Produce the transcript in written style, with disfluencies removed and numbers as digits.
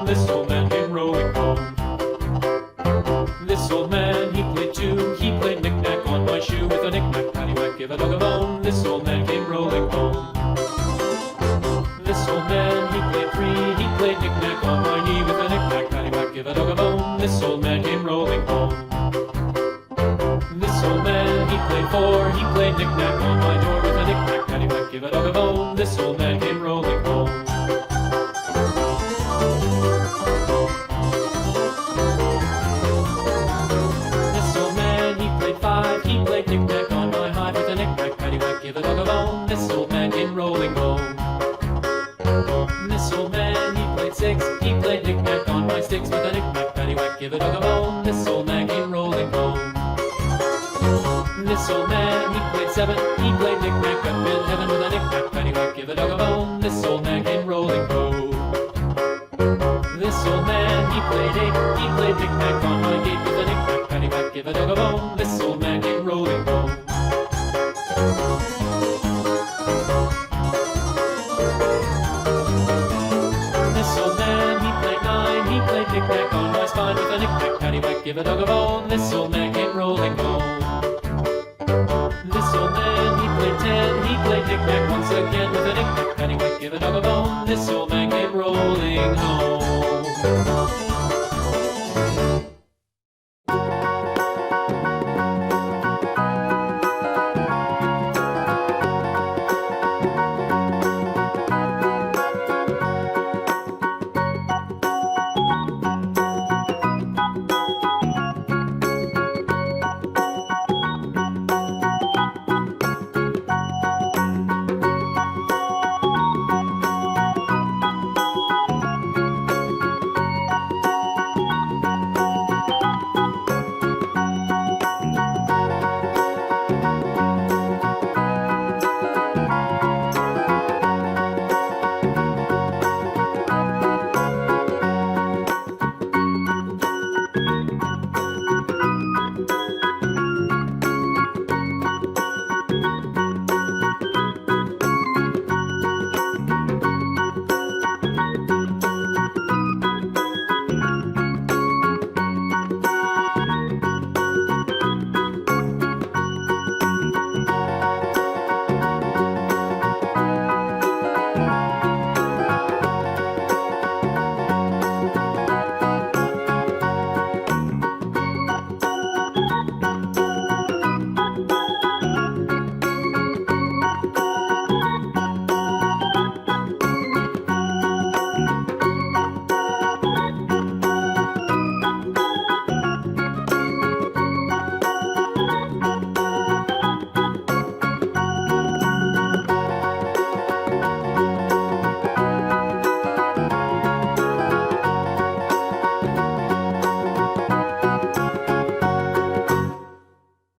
bone. This old man came rolling home. This old man, he played two. He played knick-knack on my shoe with a knick-knack, paddywhack, give a dog a bone. This old man came rolling home. This old man, he played three. He played knick-knack on my knee with a knick-knack, paddywhack, give a dog a bone. This old man came rolling home. This old man, he played four. He played knick-knack on my door with a knick-knack, paddywhack, give a dog a bone. This old man came rolling home. This old man, he played five. He played knick-knack on my hive with a knick-knack, paddywhack, give a dog a bone. This old man came rolling home. This old man, he played six. He played knick-knack on my sticks with a knick-knack, paddywhack, give a dog a bone. This old man came rolling home. This old man, he played seven. He played knick-knack up in heaven with a knick-knack, paddywhack, give a dog a bone. This old man came rolling home. This old man, he played eight. He played knick-knack on my gate with a knick-knack, paddywhack, give a dog a bone. This old man came rolling home. This old man, he played nine. He played knick-knack on my spine with a knick-knack, paddywhack, give a dog a bone. This old man came rolling home. This old man, he played ten. He played knick-knack once again with a knick-knack, paddywhack, give a dog a bone. This old man came rolling home.